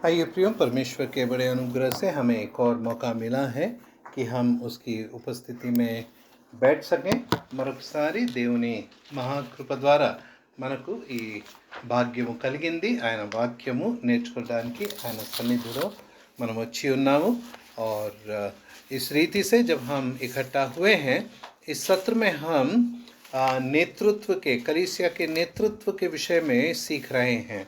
आइए प्रियो, परमेश्वर के बड़े अनुग्रह से हमें एक और मौका मिला है कि हम उसकी उपस्थिति में बैठ सकें. మరొకసారి దేవుని మహాకృప ద్వారా మనకు ఈ భాగ్యము కలిగింది. ఆయన వాక్యము నేర్చుకోవడానికి ఆయన సన్నిధిలో మనం వచ్చి ఉన్నాము. और इस रीति से जब हम इकट्ठा हुए हैं, इस सत्र में हम नेतृत्व के, कलीसिया के नेतृत्व के विषय में सीख रहे हैं.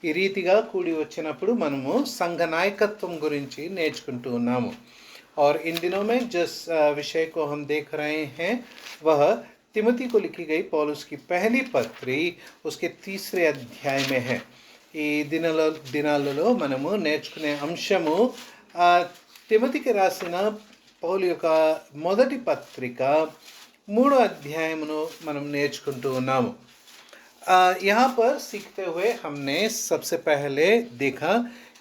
ఈ రీతిగా కూడి వచ్చినప్పుడు మనము సంఘ నాయకత్వం గురించి నేర్చుకుంటూ ఉన్నాము. और इन दिनों में जिस विषय को हम देख रहे हैं वह तिमोथी को लिखी गई पौलुस की पहली पत्री उसके 3 अध्याय में है. ఈ దినాలలో మనము నేర్చుకునే అంశము తిమోతికి రాసిన పౌలు యొక్క మొదటి పత్రిక 3వ అధ్యాయమును మనం నేర్చుకుంటూ ఉన్నాము. यहाँ पर सीखते हुए हमने सबसे पहले देखा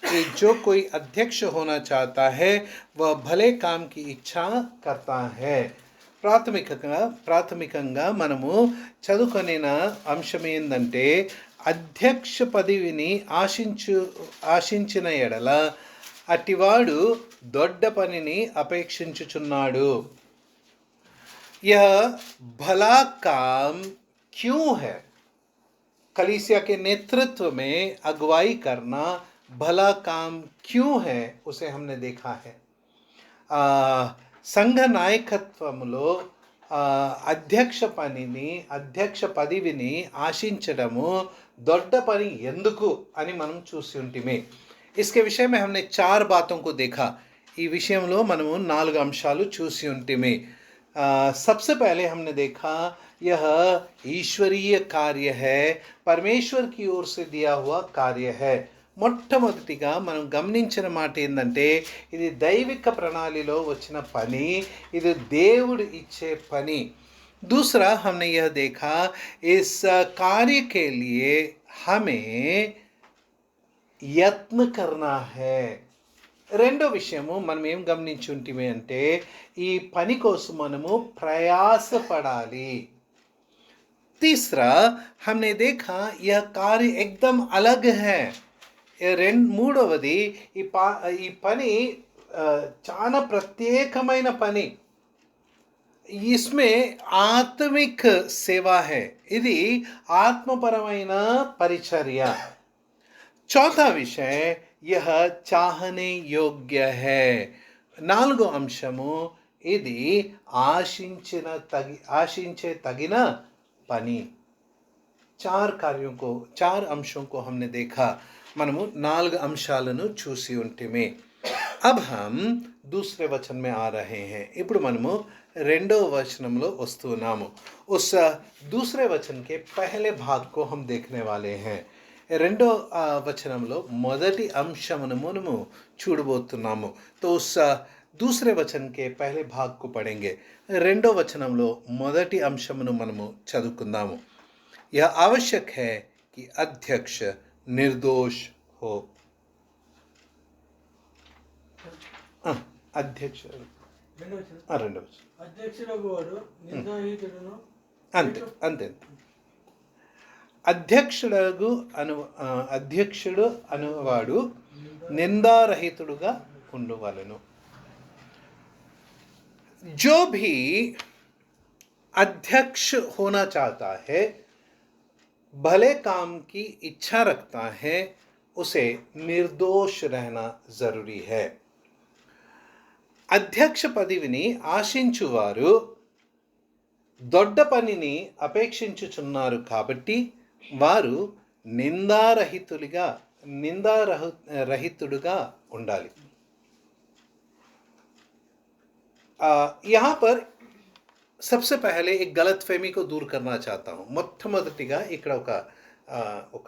कि जो कोई अध्यक्ष होना चाहता है वह भले काम की इच्छा करता है. ప్రాథమికంగా మనము చదువుకొనిన అంశం ఏంటంటే అధ్యక్ష పదవిని ఆశించిన ఎడల అట్టివాడు దొడ్డ పనిని అపేక్షించుచున్నాడు. यह भला काम क्यों है? कलीसिया के नेतृत्व में अगुवाई करना भला काम क्यों है, उसे हमने देखा है. సంఘ నాయకత్వములో అధ్యక్ష పదవిని ఆశించడము దొడ్డ పని ఎందుకు అని మనం చూసి ఉంటిమే. इसके विषय में हमने 4 बातों को देखा. ఈ విషయంలో మనము 4 అంశాలు చూసి ఉంటిమే. सबसे पहले हमने देखा यह ईश्वरीय कार्य है, परमेश्वर की ओर से दिया हुआ कार्य है. మొట్టమొదటిగా మనం గమనించిన మాట ఏంటంటే ఇది దైవిక ప్రణాళిలో వచ్చిన పని, ఇది దేవుడు ఇచ్చే పని. दूसरा हमने यह देखा इस कार्य के लिए हमें यत्न करना है. రెండో విషయము మనం ఏం గమనించుంటిమే అంటే ఈ పని కోసం మనము ప్రయాసపడాలి. तीसरा हमने देखा यह कार्य एकदम अलग है. మూడవది ఈ పని చాలా ప్రత్యేకమైన పని. इसमें आत्मिक सेवा है, ఇది ఆత్మపరమైన పరిచర్య. चौथा विषय यह चाहने योग्य है. 4వ అంశము ఇది ఆశించే తగిన పని. 4 अंशों को हमने देखा. మనము 4 అంశాలను చూసి ఉంటిమే. अब हम दूसरे वचन में आ रहे हैं. ఇప్పుడు మనము రెండవ వచనంలో వస్తున్నాము. उस दूसरे वचन के पहले भाग को हम देखने वाले हैं. రెండో వచనంలో మొదటి అంశమును మనము చూడబోతున్నాము. तो उस दूसरे वचन के पहले भाग को पढ़ेंगे. రెండో వచనంలో మొదటి అంశమును మనము చదువుకుందాము. यह आवश्यक है कि अध्यक्ष निर्दोष हो. అధ్యక్ష అంతే. అధ్యక్షుడు అనువాడు నిందారహితుడుగా ఉండవలెను. जो भी अध्यक्ष होना चाहता है, भले काम की इच्छा रखता है, उसे निर्दोष रहना जरूरी है. అధ్యక్ష పదవిని ఆశించువారు దొడ్డ పనిని అపేక్షించుచున్నారు కాబట్టి వారు నిందారహితుడుగా ఉండాలి. यहाँ पर सबसे पहले एक गलतफहमी को दूर करना चाहता हूँ. మొట్టమొదటిగా ఇక్కడ ఒక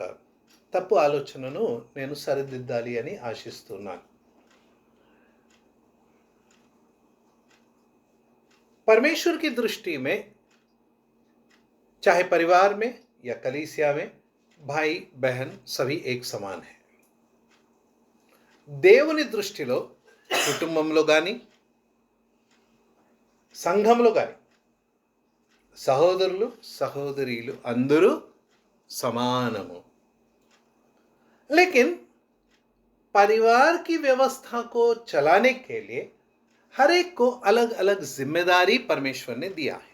తప్పు ఆలోచనను నేను సరిదిద్దాలి అని ఆశిస్తున్నాను. परमेश्वर की दृष्टि में चाहे परिवार में या कलीसिया में भाई बहन सभी एक समान है. దేవుని దృష్టిలో కుటుంబంలో కానీ సంఘంలో కానీ సహోదరులు సహోదరీలు అందరూ సమానము. लेकिन परिवार की व्यवस्था को चलाने के लिए हर एक को अलग अलग जिम्मेदारी परमेश्वर ने दिया है.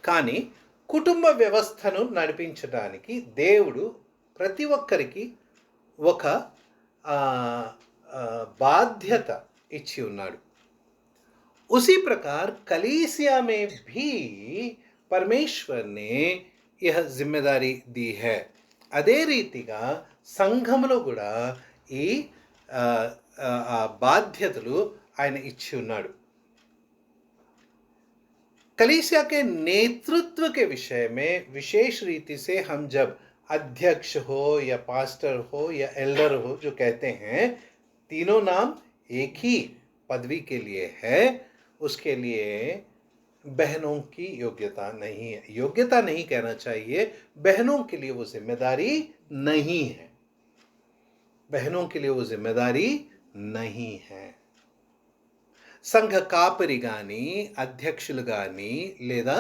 కానీ కుటుంబ వ్యవస్థను నడిపించడానికి దేవుడు ప్రతి ఒక్కరికి ఒక ఆ, ఆ, బాధ్యత ఇచ్చి ఉన్నాడు. उसी प्रकार कलीसिया में भी परमेश्वर ने यह जिम्मेदारी दी है. అదే రీతిగా సంఘములో కూడా ఈ ఆ, బాధ్యతలు ఆయన ఇచ్చి ఉన్నాడు. कलीसिया के नेतृत्व के विषय में विशेष रीति से हम जब अध्यक्ष हो या पास्टर हो या एल्डर हो जो कहते हैं, तीनों नाम एक ही पदवी के लिए है. उसके लिए बहनों की योग्यता नहीं है. योग्यता नहीं कहना चाहिए, बहनों के लिए वो जिम्मेदारी नहीं है. बहनों के लिए वो जिम्मेदारी नहीं है. సంఘ కాపరి కానీ అధ్యక్షులు కానీ లేదా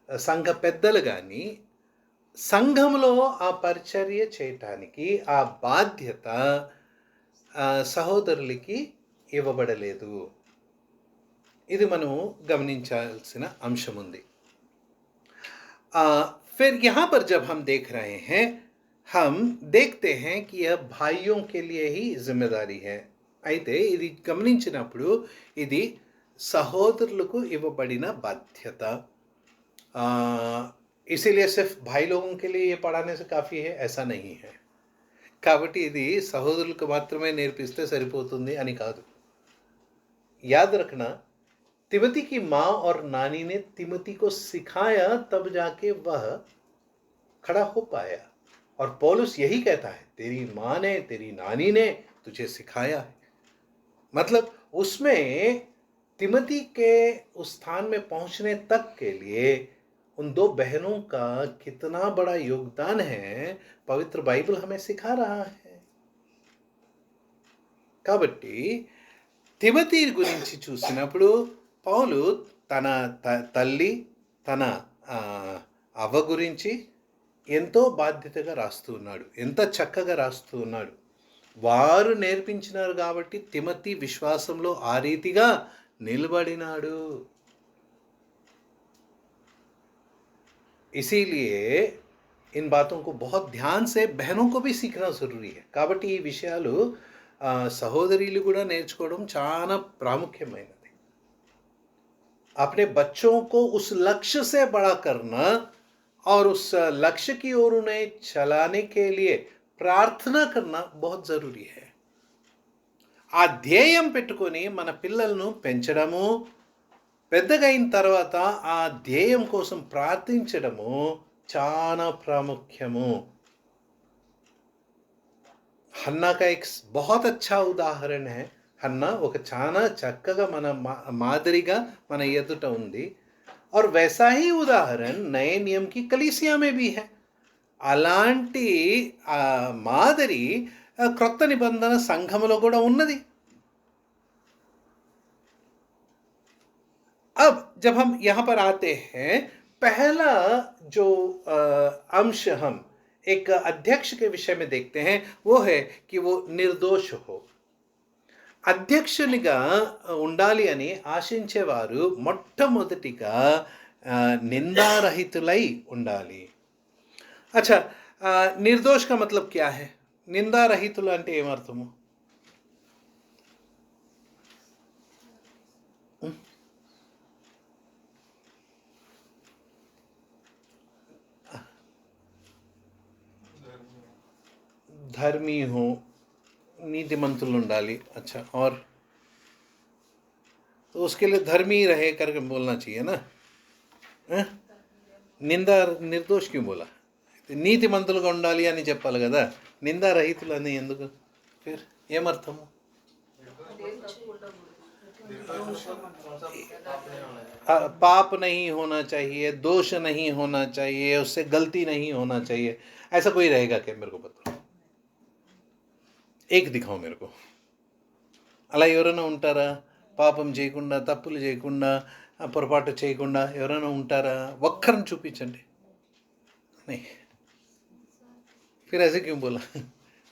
సంఘ పెద్దలు కానీ సంఘంలో ఆ పరిచర్య చేయటానికి ఆ బాధ్యత సహోదరులకి ఇవ్వబడలేదు. ఇది మనం గమనించాల్సిన అంశం ఉంది. फिर यहाँ पर जब हम देख रहे हैं, हम देखते हैं कि यह भाइयों के लिए ही जिम्मेदारी है. అయితే ఇది గమనించినప్పుడు ఇది సహోదరులకు ఇవ్వబడిన బాధ్యత. इसीलिए सिर्फ भाई लोगों के लिए ये पढ़ाने से काफ़ी है ऐसा नहीं है. కాబట్టి ఇది సహోదరులకు మాత్రమే నేర్పిస్తే సరిపోతుంది అని కాదు. याद रखना, तिमोथी की माँ और नानी ने तिमोथी को सिखाया, तब जाके वह खड़ा हो पाया. और पौलुस यही कहता है, तेरी माँ ने तेरी नानी ने तुझे सिखाया है. मतलब उसमें तिमोथी के उस स्थान में पहुंचने तक के लिए उन दो बहनों का कितना बड़ा योगदान है, पवित्र बाइबल हमें सिखा रहा है. కాబట్టి తిమోతి గురించి చూసినప్పుడు పౌలు తన తల్లి తన అవ్వ గురించి ఎంతో బాధ్యతగా రాస్తూ ఉన్నాడు. ఎంత చక్కగా రాస్తూ ఉన్నాడు. వారు నేర్పించినారు కాబట్టి తిమోతి విశ్వాసంలో ఆ రీతిగా నిలబడినాడు. इसीलिए इन बातों को बहुत ध्यान से बहनों को भी सीखना ज़रूरी है. కాబట్టి ఈ విషయాలు సహోదరులు కూడా నేర్చుకోవడం చాలా ప్రాముఖ్యమైనది. अपने बच्चों को उस लक्ष्य से बड़ा करना और उस लक्ष्य की ओर उन्हें चलाने के लिए ప్రార్థన करना बहुत ज़रूरी है. ఆ ధ్యేయం పెట్టుకొని మన పిల్లలను పెంచడము, పెద్దగా అయిన తర్వాత ఆ ధ్యేయం కోసం ప్రార్థించడము చాలా ప్రాముఖ్యము. హన్నా का एक बहुत अच्छा उदाहरण है. హన్నా ఒక చాలా చక్కగా మన మాదిరిగా మన ఎదుట ఉంది. और वैसा ही उदाहरण नए नियम की कलीसिया में भी है. అలాంటి మాదిరి క్రొత్త నిబంధన సంఘములో కూడా ఉన్నది. अब जब हम यहाँ पर आते हैं, पहला जो अंश हम एक अध्यक्ष के विषय में देखते हैं वो है कि वो निर्दोष हो. అధ్యక్షునిగా ఉండాలి అని ఆశించేవారు మొట్టమొదటిగా నిందారహితులై ఉండాలి. अच्छा, निर्दोष का मतलब क्या है? నిందారహితులు అంటే ఏమర్థము? धर्मी हो, नीतिमंतुल ఉండాలి. अच्छा, और तो उसके लिए धर्मी रहे करके बोलना चाहिए ना. నిందా నిర్దోష్ क्यों बोला? నీతిమంతులుగా ఉండాలి అని చెప్పాలి కదా. నిందారహితులు అని ఎందుకు? ఫిర్ ఏమర్థము? पाप नहीं होना चाहिए, दोष नहीं होना चाहिए, उससे गलती नहीं होना चाहिए. ऐसा कोई रहेगा क्या? मेरे को बताओ, एक दिखाओ मेरे को. అలా ఎవరైనా ఉంటారా? పాపం చేయకుండా, తప్పులు చేయకుండా, పొరపాటు చేయకుండా ఎవరైనా ఉంటారా? ఒక్కరిని చూపించండి. नहीं. फिर ऐसे क्यों बोला?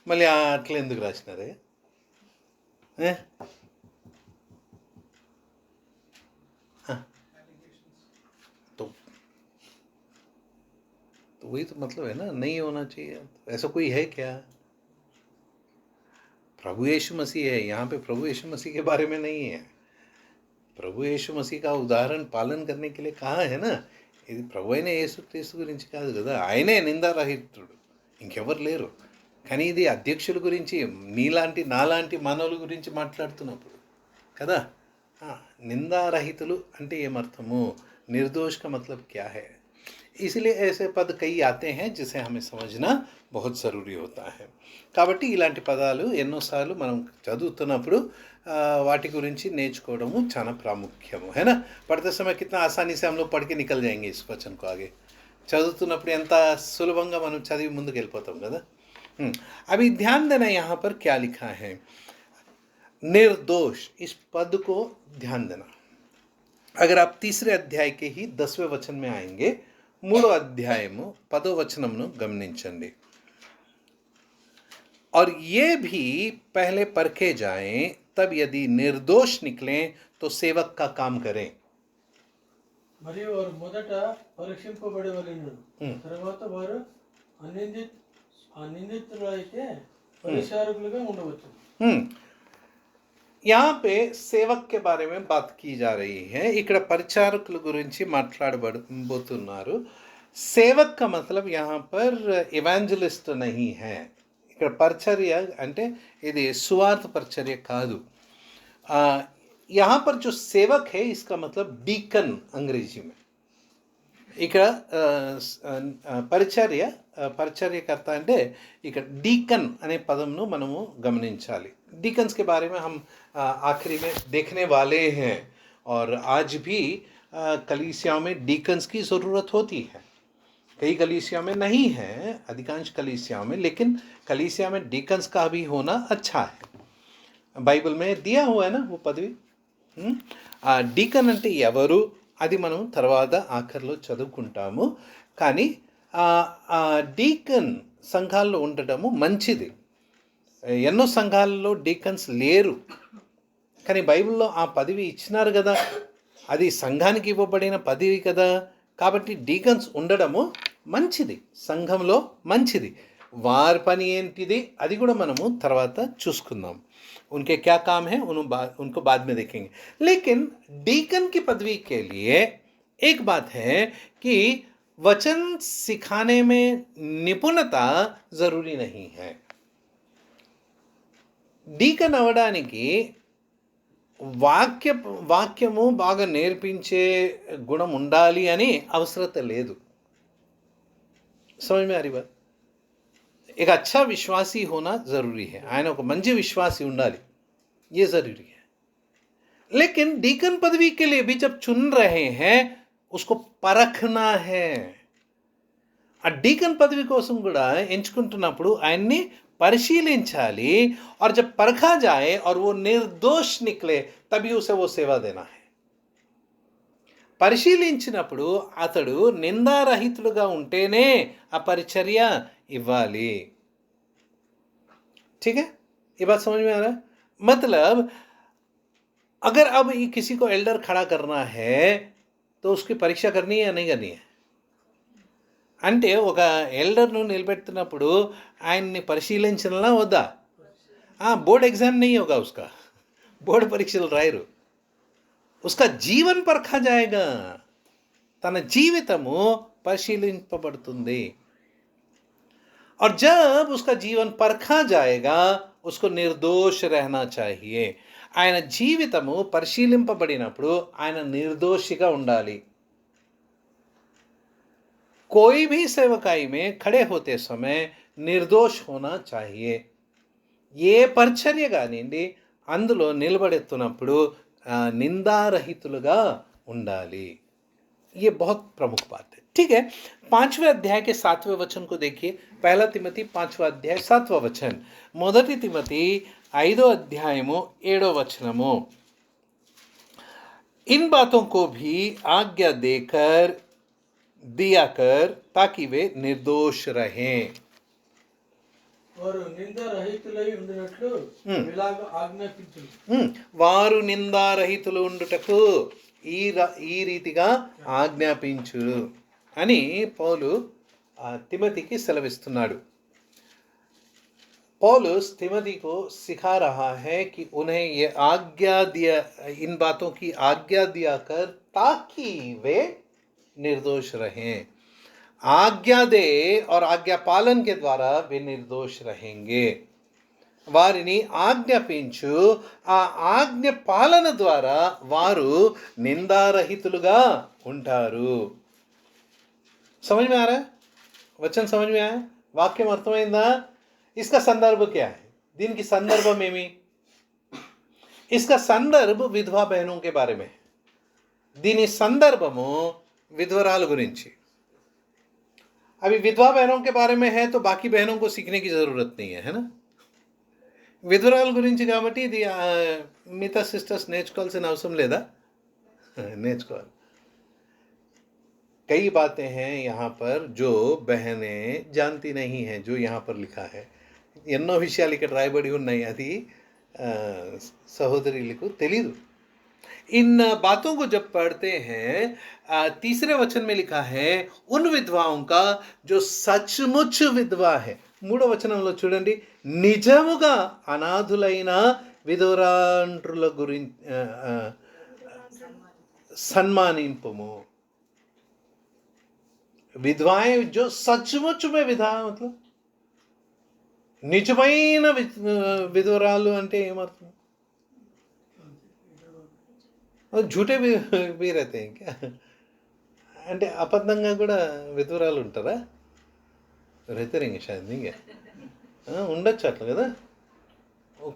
మళ్ళీ అట్లా ఎందుకు రాసినారే? ఏ? तो तो वही तो मतलब है ना, नहीं होना चाहिए। ऐसा कोई है क्या? प्रभु यीशु मसीह है यहाँ पे, प्रभु यीशु मसीह के बारे में नहीं है। ప్రభు యేసు మసీహ్ का उदाहरण पालन करने के लिए कहा है ना। ఇది ప్రభు అయిన యేసుక్రీస్తు గురించి కాదు కదా, ఆయనే నిందారహితుడు, ఇంకెవరు లేరు. కానీ ఇది అధ్యక్షుల గురించి, నీలాంటి నాలాంటి మానవుల గురించి మాట్లాడుతున్నప్పుడు కదా. నిందారహితులు అంటే ఏమర్థము? निर्दोष का मतलब क्या है? इसलिए ऐसे पद कई आते हैं जिसे हमें समझना बहुत ज़रूरी होता है. కాబట్టి ఇలాంటి పదాలు ఎన్నోసార్లు మనం చదువుతున్నప్పుడు వాటి గురించి నేర్చుకోవడము చాలా ప్రాముఖ్యము है ना. पढ़ते समय कितना आसानी से हम लोग पढ़ के निकल जाएंगे इस वचन को आगे. చదువుతున్నప్పుడు ఎంత సులభంగా మనం చదివి ముందుకు వెళ్ళిపోతాం కదా. अभी ध्यान देना यहाँ पर क्या लिखा है, निर्दोष. इस पद को ध्यान देना. अगर आप तीसरे अध्याय के ही 10वें वचन में आएंगे, मूडो अध्यायము 10వ వచనమును గమనించండి. और ये भी पहले परखे जाएं, तब यदि निर्दोष निकलें तो सेवक का काम करें. మరియు వారు మొదట పరీక్షింపబడవలెను, తర్వాత వారు అనిందితులైతే పరిచారకులుగా ఉండవచ్చు. यहाँ पे सेवक के बारे में बात की जा रही है. ఇక్కడ పరిచారకుల గురించి మాట్లాడబోతున్నారు. सेवक का मतलब यहाँ पर इवेंजलिस्ट नहीं है. ఇక్కడ పరిచర్య అంటే ఇది సువార్త పరిచర్య కాదు. यहाँ पर जो सेवक है इसका मतलब डीकन अंग्रेजी में. ఇక్కడ పరిచర్యకర్త అంటే ఇక్కడ డీకన్ అనే పదంను మనము గమనించాలి. डीकन्स के बारे में हम आखिरी में देखने वाले हैं. और आज भी कलीसियाओं में डीकन्स की ज़रूरत होती है. कई कलीसियाओं में नहीं है, अधिकांश कलीसियाओं में, लेकिन कलीसिया में डीकन्स का भी होना अच्छा है. बाइबल में दिया हुआ है ना वो पदवी. డీకన్ అంటే ఎవరు అది మనం తర్వాత ఆఖరిలో చదువుకుంటాము. కానీ డీకన్ సంఘాల్లో ఉండటము మంచిది. ఎన్నో సంఘాలలో డీకన్స్ లేరు, కానీ బైబిల్లో ఆ పదవి ఇచ్చినారు కదా, అది సంఘానికి ఇవ్వబడిన పదవి కదా. కాబట్టి డీకన్స్ ఉండడము మంచిది, సంఘంలో మంచిది. వారి పని ఏంటిది అది కూడా మనము తర్వాత చూసుకుందాం. उनके क्या काम है उनको बाद में देखेंगे. लेकिन डीकन की पदवी के लिए एक बात है कि वचन सिखाने में निपुणता ज़रूरी नहीं है. డీకన్ అవ్వడానికి వాక్యము బాగా నేర్పించే గుణం ఉండాలి అని అవసరత లేదు. समझ में आ रही बात? एक अच्छा विश्वासी होना ज़रूरी है. ఆయన ఒక మంచి విశ్వాసి ఉండాలి, ये ज़रूरी है. लेकिन डीकन पदवी के लिए भी जब चुन रहे हैं उसको परखना है. ఆ డీకన్ పదవి కోసం కూడా ఎంచుకుంటున్నప్పుడు ఆయన్ని పరిశీలించాలి. और जब परखा जाए और वो निर्दोष निकले तभी उसे वो सेवा देना है. పరిశీలించినప్పుడు అతడు నిందారహితుడుగా ఉంటేనే ఆ పరిచర్య ఇవ్వాలి. ठीक है, ये बात समझ में आ रहा है? मतलब अगर अब किसी को एल्डर खड़ा करना है तो उसकी परीक्षा करनी है या नहीं करनी है? అంటే ఒక ఎల్డర్ను నిలబెడుతున్నప్పుడు ఆయన్ని పరిశీలించాలా వద్దా? बोर्ड एग्जाम नहीं होगा उसका, बोर्ड పరీక్షలు రాయరు. उसका जीवन परखा जाएगा, తన జీవితము పరిశీలింపబడుతుంది. और जब उसका जीवन परखा जाएगा उसको निर्दोष रहना चाहिए. ఆయన జీవితము పరిశీలింపబడినప్పుడు ఆయన నిర్దోషిగా ఉండాలి. कोई भी सेवकाई में खड़े होते समय निर्दोष होना चाहिए. ఏ పరిచర్య కానివ్వండి అందులో నిలబడెత్తున్నప్పుడు నిందారహితులుగా ఉండాలి. ये बहुत प्रमुख बात है. ठीक है, 5वें अध्याय के 7वें वचन को देखिए. पहला तिमोथी 5वां अध्याय 7वां वचन, మొదటి తిమోతి 5వ అధ్యాయము 7వ వచనము. इन बातों को भी आज्ञा देकर दिया कर ताकि वे निर्दोष रहें. వారు నిందారహితులై ఉండినట్లు ఇలాగ ఆజ్ఞాపించును. వారు నిందారహితులు ఉండుటకు ఈ రీతిగా ఆజ్ఞాపించు అని పౌలు తిమోతికి సెలవిస్తున్నాడు. पौलुस तिमोथी को सिखा रहा है कि उन्हें ये आज्ञा दिया, इन बातों की आज्ञा दिया कर ताकि वे निर्दोष रहें. आज्ञा दे और आज्ञा पालन के द्वारा वे निर्दोष रहेंगे. వారిని ఆజ్ఞాపించు, ఆ ఆజ్ఞ పాలన ద్వారా వారు నిందారహితులుగా ఉంటారు. समझ में आ रहा है? वचन समझ में आया? వాక్యం అర్థమైందా? इसका संदर्भ क्या है? दिन की संदर्भ में भी इसका संदर्भ विधवा बहनों के बारे में. దీని సందర్భము విధవరాల గురించి. अभी विधवा बहनों के बारे में है तो बाकी बहनों को सीखने की ज़रूरत नहीं है ना. విధవరాల గురించి కాబట్టి ఇది మిగతా సిస్టర్స్ నేర్చుకోవాల్సిన అవసరం లేదా? నేర్చుకోవాలి. कई बातें हैं यहाँ पर जो बहनें जानती नहीं हैं, जो यहाँ पर लिखा है. ఎన్నో విషయాలు ఇక్కడ రాయబడి ఉన్నాయి, అది సహోదరులకు తెలీదు. इन बातों को जब पढ़ते हैं, तीसरे वचन में लिखा है उन विधवाओं का जो सचमुच विधवा है. మూడో వచనంలో చూడండి, నిజముగా అనాథులైన విధవరాండ్రుల గురించి సన్మానింపము. विधवाएं जो सचमुच में विधा, मतलब నిజమైన విధవరాలు అంటే ఏమర్థం? झूठे भी रहते हैं क्या? అంటే అబద్ధంగా కూడా విధవరాలు ఉంటారా? रहते रहेंगे शायद, नहीं क्या? ఉండొచ్చు అట్లా కదా.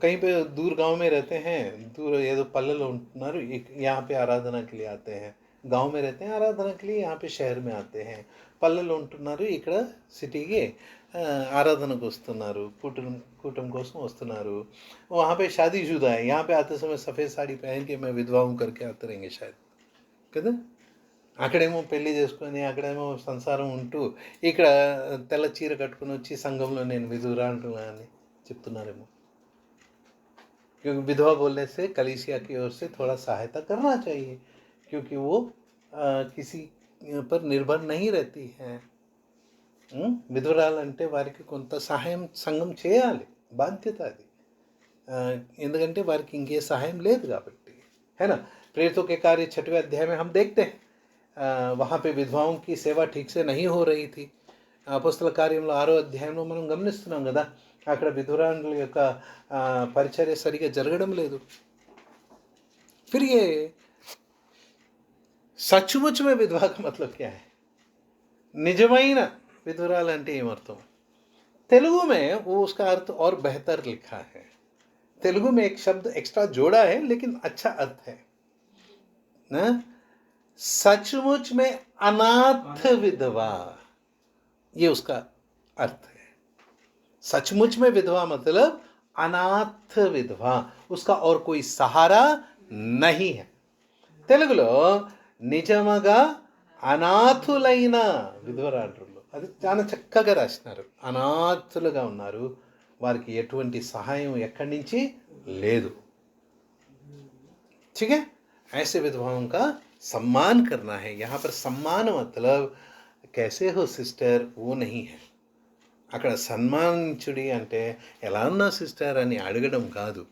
कहीं पे दूर गांव में रहते हैं, दूर ఏదో పల్లెలో ఉంటున్నారు, यहाँ पे आराधना के लिए आते हैं. गांव में रहते हैं आराधना के लिए, यहाँ पे शहर में आते हैं. పల్లెలో ఉంటున్నారు, ఇక్కడ సిటీకి ఆరాధనకు వస్తున్నారు, కూటం కోసం వస్తున్నారు. वहाँ पे शादीशुदा है, यहाँ पे आते समय सफ़ेद साड़ी पहन के मैं विधवा हूँ करके आते रहेंगे शायद కదా. అక్కడేమో పెళ్లి చేసుకొని అక్కడేమో సంసారం ఉంటూ ఇక్కడ తెల్ల చీర కట్టుకుని వచ్చి సంఘంలో నేను విధురాంటు అని చెప్తున్నారేమో. क्योंकि विधवा बोलने से कलीसिया की ओर से थोड़ा सहायता करना चाहिए, क्योंकि वो किसी पर निर्भर नहीं रहती हैं. విధవరాలంటే వారికి కొంత సహాయం సంఘం చేయాలి, బాధ్యత అది. ఎందుకంటే వారికి ఇంకే సహాయం లేదు కాబట్టి, है ना. प्रेरितों के कार्य 6वें अध्याय में हम देखते हैं, वहाँ पे विधवाओं की सेवा ठीक से नहीं हो रही थी. అపోస్తల కార్యంలో 6వ అధ్యాయంలో మనం గమనిస్తున్నాం కదా, అక్కడ విధవరాండ్రుల యొక్క పరిచర్య సరిగా జరగడం లేదు. फिर ये सचमुच में विधवा का मतलब क्या है? నిజమైన విధురాలు అంటే ఏమర్థం? तेलुगु में वो उसका अर्थ और बेहतर लिखा है. तेलुगु में एक शब्द एक्स्ट्रा जोड़ा है, लेकिन अच्छा अर्थ है ना. सचमुच में अनाथ विधवा, ये उसका अर्थ है. सचमुच में विधवा मतलब अनाथ विधवा, उसका और कोई सहारा नहीं है. తెలుగులో నిజముగా అనాథులైన విధవరాండ్రులు, అది చాలా చక్కగా రాసినారు. అనాథులుగా ఉన్నారు, వారికి ఎటువంటి సహాయం ఎక్కడి నుంచి లేదు. ठीक है, ऐसे विधवाओं का सम्मान करना है. यहाँ पर सम्मान मतलब कैसे हो सिस्टर, वो नहीं है. అక్కడ సన్మానించుడి అంటే ఎలా ఉన్నా సిస్టర్ అని అడగడం కాదు.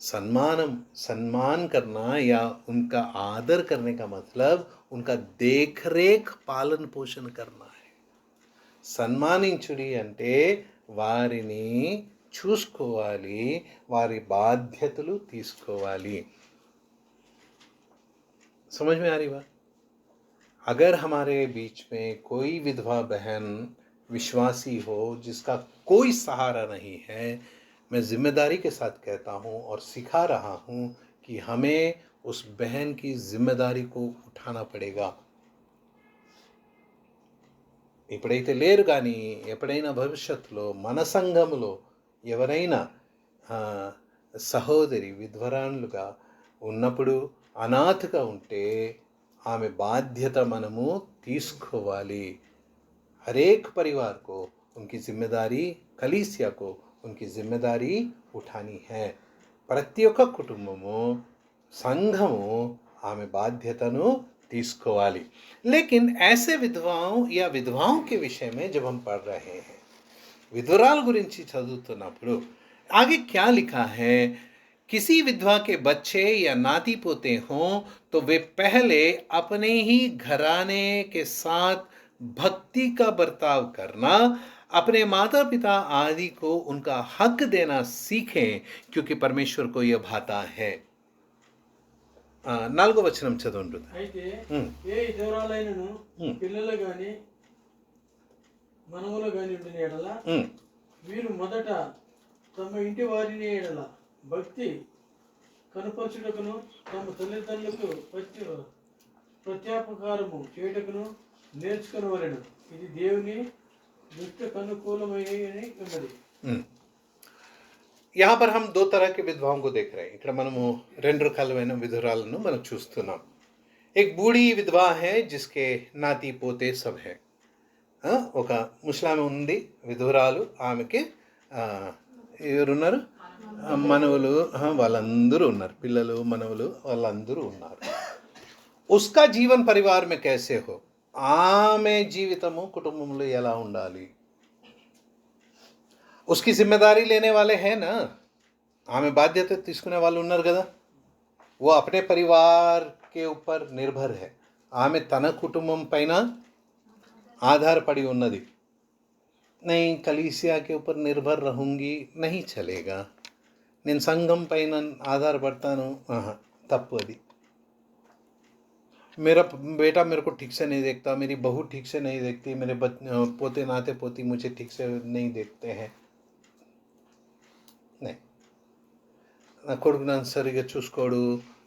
सम्मान करना या उनका आदर करने का मतलब उनका देख रेख पालन पोषण करना है. సన్మానించుడి అంటే వారిని చూసుకోవాలి, వారి బాధ్యతలు తీసుకోవాలి. समझ में आ रही बात? अगर हमारे बीच में कोई विधवा बहन विश्वासी हो जिसका कोई सहारा नहीं है, मैं जिम्मेदारी के साथ कहता हूँ और सिखा रहा हूँ कि हमें उस बहन की जिम्मेदारी को उठाना पड़ेगा. ఎప్పుడైతే లేరు కానీ ఎప్పుడైనా భవిష్యత్తులో మన సంఘములో ఎవరైనా సహోదరి విధ్వరాన్లుగా ఉన్నప్పుడు అనాథగా ఉంటే ఆమె బాధ్యత మనము తీసుకోవాలి. हर एक परिवार को उनकी जिम्मेदारी कलीसिया को उनकी जिम्मेदारी उठानी है ప్రతి ఒక్క కుటుంబము సంఘము ఆమె బాధ్యతను తీసుకోవాలి लेकिन ऐसे विधवाओं या विधवाओं के विषय में जब हम पढ़ रहे हैं विधुराल गुరించి చదువుతున్నప్పుడు आगे क्या लिखा है किसी विधवा के बच्चे या नाती पोते हों तो वे पहले अपने ही घराने के साथ भक्ति का बर्ताव करना अपने माता पिता आदि को उनका हक देना सीखें क्योंकि परमेश्वर को यह भाता है 4వ వచనం చదవండి అయితే ఏ విధవరాలైనను పిల్లలు గాని మనవలు గాని ఉండిన ఎడల వీరు మొదట తమ ఇంటి వారిని ఎడల భక్తి కనుపరచుటకును తమ తల్లిదండ్రులకు ప్రత్యాపకారము చేయుటకును నేర్చుకునవలెను ఇది దేవుని దృష్టికి అనుకూలమైనది ఉన్నది यहाँ पर हम दो तरह के विधवाओं को देख रहे हैं ఇక్కడ మనము రెండు రకాలైన విధురాలను మనం చూస్తున్నాం एक बूढ़ी विधवा है जिसके नाती पोते सब है ఒక ముసలామె ఉంది విధురాలు ఆమెకి ఎవరున్నారు మనవలు వాళ్ళందరూ ఉన్నారు పిల్లలు మనవలు వాళ్ళందరూ ఉన్నారు उसका जीवन परिवार में कैसे हो ఆమె జీవితము కుటుంబంలో ఎలా ఉండాలి उसकी जिम्मेदारी लेने वाले हैं ना ఆమె బాధ్యత తీసుకునే వాళ్ళు ఉన్నారు కదా वो अपने परिवार के ऊपर निर्भर है ఆమె తన కుటుంబం పైన ఆధారపడి ఉన్నది नहीं कलीसिया के ऊपर निर्भर रहूंगी नहीं चलेगा నేను సంఘం పైన ఆధారపడతాను తప్పు అది मेरा बेटा मेरे को ठीक से नहीं देखता मेरी बहू ठीक से नहीं देखती मेरे पोते नाते पोती मुझे ठीक से नहीं देखते हैं नहीं నా కొడుకు నన్ను సరిగా చూసుకోడు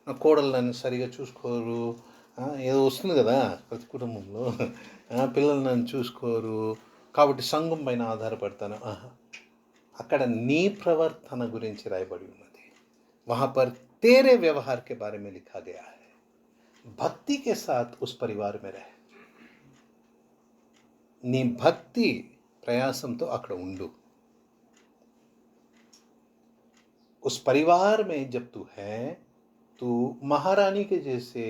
నా కోడలు నన్ను సరిగా చూసుకోరు ఏదో వస్తుంది కదా ప్రతి కుటుంబంలో పిల్లలు నన్ను చూసుకోరు కాబట్టి సంఘం పైన ఆధారపడతాను అక్కడ నీ ప్రవర్తన గురించి రాయబడి ఉన్నది वहाँ पर तेरे व्यवहार के बारे में लिखा गया है भक्ति के साथ उस परिवार में रहे నీ భక్తి ప్రయాసంతో అక్కడ ఉండు उस परिवार में जब तू है तू महारानी के जैसे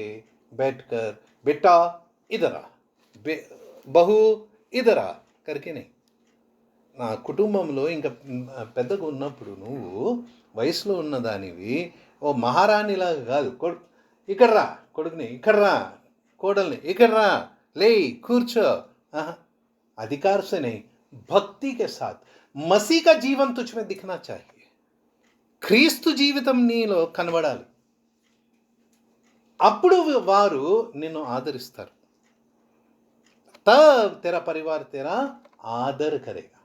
बैठकर बेटा इधर आ बहू इधर आ करके नहीं నా కుటుంబంలో ఇంకా పెద్దగా ఉన్నప్పుడు నువ్వు వయసులో ఉన్నదానివి ఓ మహారాణిలాగా కాదు ఇక్కడ రా కొడుకుని ఇక్కడ రా కోడల్ని ఇక్కడ రా ले కూర్చో अधिकार से नहीं भक्ति के साथ मसीह का जीवन तुझ में दिखना चाहिए క్రీస్తు జీవితం నీలో కనబడాలి అప్పుడు వారు నిన్ను ఆదరిస్తారు तब तेरा परिवार तेरा आदर करेगा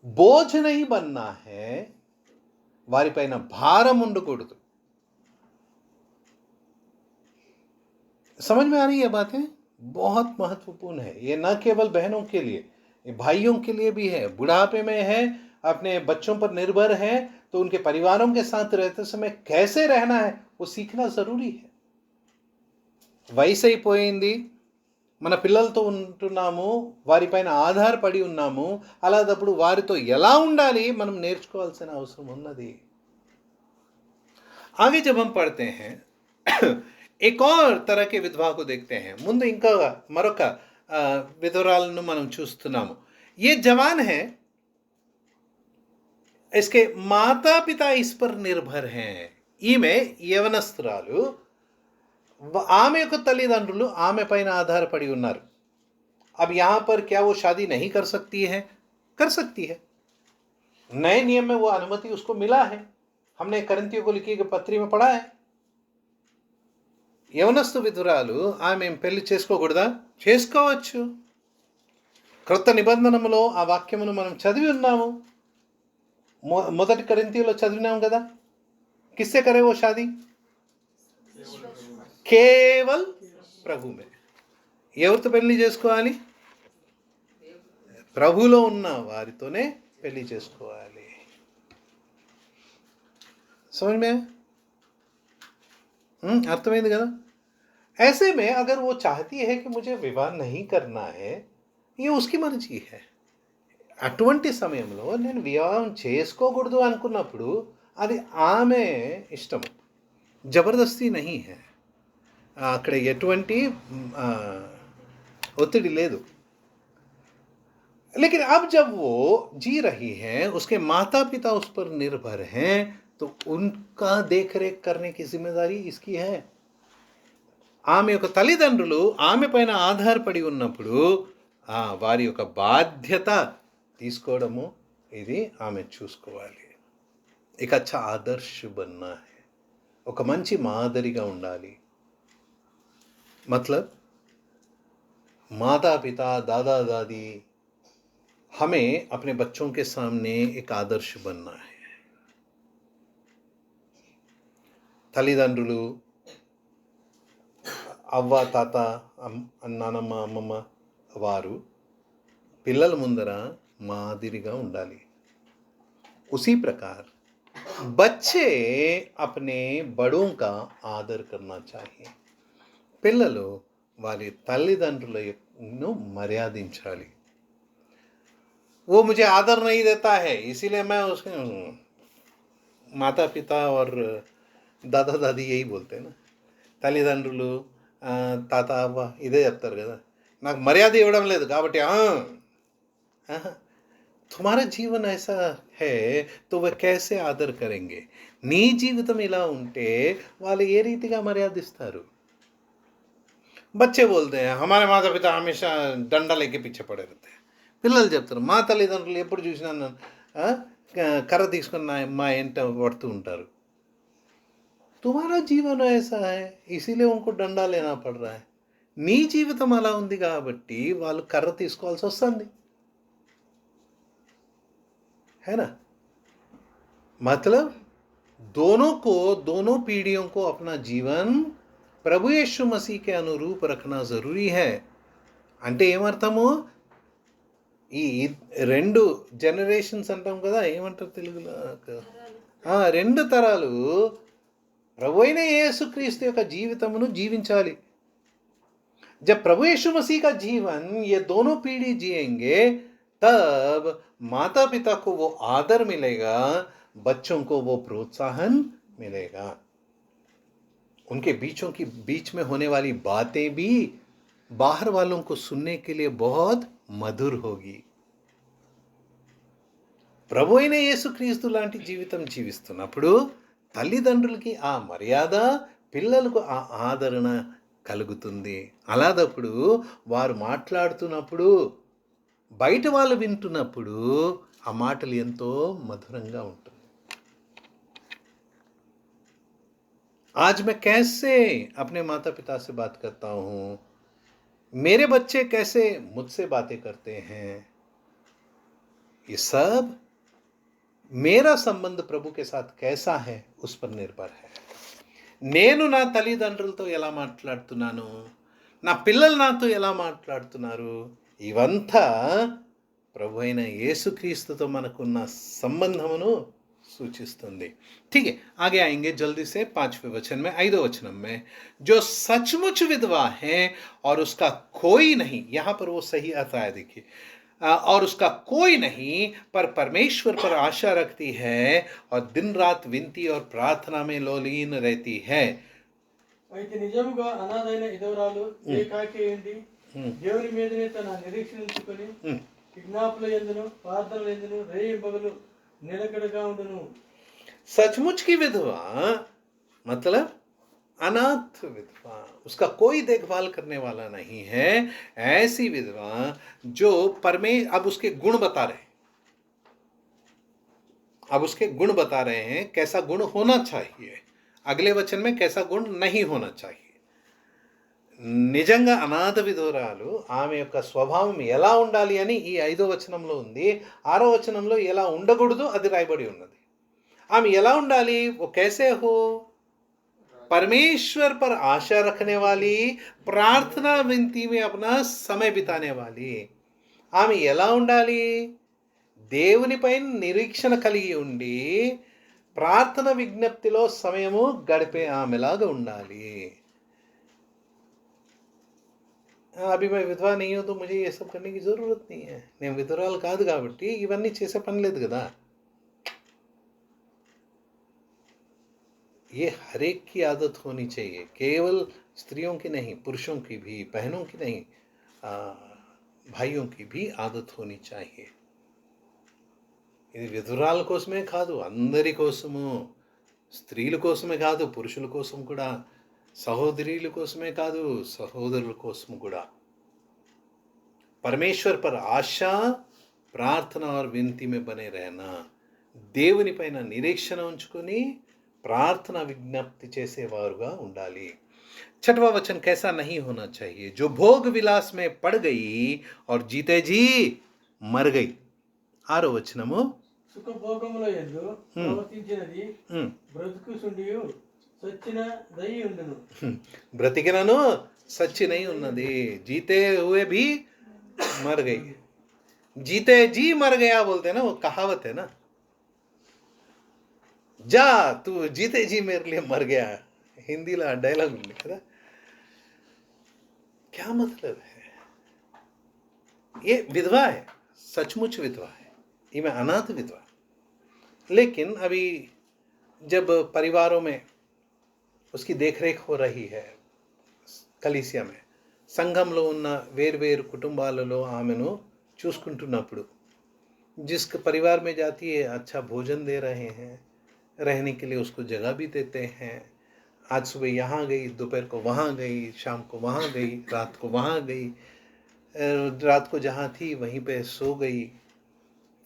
बोझ नहीं बनना है వారిపైన భారం ఉండకూడదు समझ में आ रही है बातें बहुत महत्वपूर्ण है ये न केवल बहनों के लिए ये भाइयों के लिए भी है बुढ़ापे में है अपने बच्चों पर निर्भर है तो उनके परिवारों के साथ रहते समय कैसे रहना है वो सीखना ज़रूरी है వయసు అయిపోయింది మన పిల్లలతో ఉంటున్నాము వారిపైన ఆధారపడి ఉన్నాము అలాంటప్పుడు వారితో ఎలా ఉండాలి మనం నేర్చుకోవాల్సిన అవసరం ఉన్నది आगे जब हम पढ़ते हैं एक और तरह के विधवा को देखते हैं ముందు ఇంకా మరొక విధవరాలను మనం చూస్తున్నాము ये जवान है इसके माता पिता इस पर निर्भर हैं ఈమె యవనస్తురాలు ఆమె యొక్క తల్లిదండ్రులు ఆమె పైన ఆధారపడి ఉన్నారు अब यहाँ पर क्या वो शादी नहीं कर सकती है कर सकती है नए नियम में वो अनुमति उसको मिला है हमने करंतियों को लिखी पत्री में पढ़ा है యవనస్తు విధురాలు ఆమె పెళ్లి చేసుకోకూడదా చేసుకోవచ్చు క్రొత్త నిబంధనములో ఆ వాక్యమును మనం చదివి ఉన్నాము మొదటి కొరింథీయులో చదివినాం కదా किससे करे वो शादी కేవల్ ప్రభు మే ఎవరితో పెళ్లి చేసుకోవాలి ప్రభులో ఉన్న వారితోనే పెళ్లి చేసుకోవాలి समझ में अर्थమైంది కదా ऐसे में अगर वो चाहती है कि मुझे विवाह नहीं करना है ये उसकी మర్జీ है. అటువంటి సమయంలో నేను వివాహం చేసుకోకూడదు అనుకున్నప్పుడు అది ఆమె ఇష్టము, జబర్దస్తి నహీ హై. అక్కడ ఎటువంటి ఒత్తిడి లేదు. लेकिन अब जब वो जी रही है, उसके माता पिता उस पर निर्भर हैं, तो उनका देख रेख करने की जिम्मेदारी इसकी है. ఆమె యొక్క తల్లిదండ్రులు ఆమె పైన ఆధారపడి ఉన్నప్పుడు వారి యొక్క బాధ్యత తీసుకోవడము ఇది ఆమె చూసుకోవాలి. ఇక అచ్చా ఆదర్శ బన్నా హై, ఒక మంచి మాదిరిగా ఉండాలి. मतलब माता पिता दादा दादी हमें अपने बच्चों के सामने एक आदर्श बनना है. తల్లిదండ్రులు, అవ్వ తాత, నానమ్మ అమ్మమ్మ వారు పిల్లల ముందర మాదిరిగా ఉండాలి. उसी प्रकार बच्चे अपने बड़ों का आदर करना चाहिए. పిల్లలు వారి తల్లిదండ్రులను మర్యాదించాలి. वो मुझे आदर नहीं देता है इसीलिए मैं उसके माता पिता और दादा दादी यही बोलते हैं ना, తల్లిదండ్రులు తాత అవ్వ ఇదే చెప్తారు కదా, నాకు మర్యాద ఇవ్వడం లేదు కాబట్టి तुम्हारा जीवन ऐसा है तो वह कैसे आदर करेंगे. నీ జీవితం ఇలా ఉంటే వాళ్ళు ఏ రీతిగా మర్యాదిస్తారు. बच्चे बोलते हैं हमारे माता पिता हमेशा डंडा लेके पीछे पड़े रहते हैं. పిల్లలు చెప్తారు మా తల్లిదండ్రులు ఎప్పుడు చూసినా కర్ర తీసుకున్న మా ఎంట పడుతూ ఉంటారు. तुम्हारा जीवन ऐसा है इसीलिए उनको डंडा लेना पड़ रहा है. నీ జీవితం అలా ఉంది కాబట్టి వాళ్ళు కర్ర తీసుకోవాల్సి వస్తుంది. है ना. मतलब दोनों पीढ़ियों को अपना जीवन ప్రభు యేసు మసీహ్కి అనురూప్ రఖనా జరూరీ హై. అంటే ఏమర్థము, ఈ రెండు జనరేషన్స్ అంటాం కదా, ఏమంటారు తెలుగులో, రెండు తరాలు ప్రభు అయిన యేసుక్రీస్తు యొక్క జీవితమును జీవించాలి. जब प्रभु यीशु मसीह का जीवन ये दोनों पीढ़ी जिएंगे तब माता पिता को वो आदर मिलेगा, बच्चों को वो प्रोत्साहन मिलेगा. उनके बीच में होने वाली बातें भी बाहर वालों को सुनने के लिए बहुत मधुर होगी. ప్రభు అయిన యేసుక్రీస్తు లాంటి జీవితం జీవిస్తున్నప్పుడు తల్లిదండ్రులకి ఆ మర్యాద, పిల్లలకు ఆ ఆదరణ కలుగుతుంది. అలాదప్పుడు వారు మాట్లాడుతున్నప్పుడు బయట వాళ్ళు వింటున్నప్పుడు ఆ మాటలు ఎంతో మధురంగా ఉంటుంది. आज मैं कैसे अपने माता पिता से बात करता हूँ, मेरे बच्चे कैसे मुझसे बातें करते हैं, ये सब मेरा संबंध प्रभु के साथ कैसा है उस पर निर्भर है. నేను నా తల్లిదండ్రులతో ఎలా మాట్లాడుతున్నాను, నా పిల్లలు నాతో ఎలా మాట్లాడుతున్నారు, ఇవంతా ప్రభు అయిన యేసుక్రీస్తుతో మనకున్న సంబంధమును सूचिस्तुंदी. ठीक है, आगे आएंगे जल्दी से 5वें वचन में, 5वें वचन में, जो सचमुच विधवा है और उसका कोई नहीं, यहाँ पर वो सही अर्थ आया देखिए, और उसका कोई नहीं पर परमेश्वर पर आशा रखती है और दिन रात विनती और प्रार्थना में लोलीन रहती है. అయితే నిజముగా అనాథైన విధవరాలు ఏకాకి ఏంటి దేవుని మీదనే తన నిరీక్షణ ఉంచుకొని విజ్ఞాపన యందును ప్రార్థన యందును రేయింబగలు నిలకడగా ఉండును. सचमुच की विधवा मतलब अनाथ विधवा, उसका कोई देखभाल करने वाला नहीं है. ऐसी विधवा जो अब उसके गुण बता रहे हैं, अब उसके गुण बता रहे हैं कैसा गुण होना चाहिए. अगले वचन में कैसा गुण नहीं होना चाहिए. నిజంగా అనాథ విధురాలు ఆమె యొక్క స్వభావం ఎలా ఉండాలి అని ఈ 5వ వచనంలో ఉంది. 6వ వచనంలో ఎలా ఉండకూడదు అది రాయబడి ఉన్నది. ఆమె ఎలా ఉండాలి, वो कैसे हो, परमेश्वर पर आशा रखने वाली, प्रार्थना विनती में अपना समय बिताने वाली. ఆమె ఎలా ఉండాలి, దేవునిపై నిరీక్షణ కలిగి ఉండి ప్రార్థన విజ్ఞప్తిలో సమయము గడిపే ఆమెలాగా ఉండాలి. అవి मैं విధవ नहीं हूँ तो मुझे ये सब करने की ज़रूरत नहीं है నేను విధవరాలు కాదు కాబట్టి ఇవన్నీ చేసే పని లేదు కదా ये हर एक की आदत होनी चाहिए केवल स्त्रियों की नहीं पुरुषों की भी बहनों की नहीं भाइयों की भी आदत होनी चाहिए ఇది విధురాల కోసమే కాదు అందరి కోసము స్త్రీల కోసమే కాదు పురుషుల కోసం కూడా సహోదరుల కోసమే కాదు సహోదరుల కోసం కూడా परमेश्वर पर आशा प्रार्थना और विनती में बने रहना దేవుని పైన నిరీక్షణ ఉంచుకొని प्रार्थना विज्ञप्ति చేసేవారుగా ఉండాలి छठवां वचन कैसा नहीं होना चाहिए जो भोग विलास में पड़ गई और जीते जी मर गई ఆరో వచనము సుఖభోగముల యందు ప్రవర్తించినది బ్రతుకుచుండియు సచ్చిన దయి ఉండును బ్రతికినను సచ్చినై ఉన్నది जीते हुए भी मर गई जीते जी मर गया बोलते हैं ना वो कहावत है ना जा तू जीते जी मेरे लिए मर गया हिंदी ला डायलॉग लिखा क्या मतलब है ये विधवा है सचमुच विधवा है ये मैं अनाथ विधवा लेकिन अभी जब परिवारों में उसकी देखरेख हो रही है कलीसिया में సంఘంలో ఉన్న వేర్వేరు కుటుంబాలలో ఆమెను చూసుకుంటున్నప్పుడు जिस परिवार में जाती है अच्छा भोजन दे रहे हैं रहने के लिए उसको जगह भी देते हैं आज सुबह यहाँ गई दोपहर को वहाँ गई शाम को वहाँ गई रात को वहाँ गई रात को जहाँ थी वहीं पे सो गई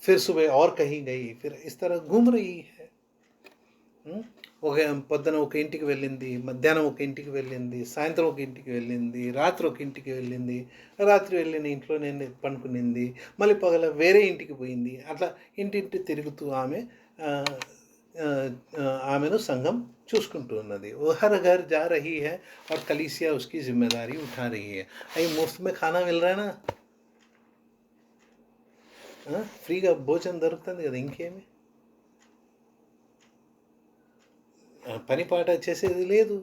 फिर सुबह और कहीं गई फिर इस तरह घूम रही है పొద్దున ఒక ఇంటికి వెళ్ళింది మధ్యాహ్నం ఒక ఇంటికి వెళ్ళింది సాయంత్రం ఒక ఇంటికి వెళ్ళింది రాత్రి ఒక ఇంటికి వెళ్ళింది రాత్రి వెళ్ళిన ఇంట్లోనే పండుకునింది మళ్ళీ పగల వేరే ఇంటికి పోయింది అట్లా ఇంటింటి తిరుగుతూ ఆమెను సంఘం చూసుకుంటూ ఉన్నది वो हर घर जा रही है और कलीसिया उसकी जिम्मेदारी उठा रही है अरे मुफ्त में खाना मिल रहा है ना ఫ్రీగా భోజనం దొరుకుతుంది కదా ఇంకేమి పని పాట చేసేది లేదు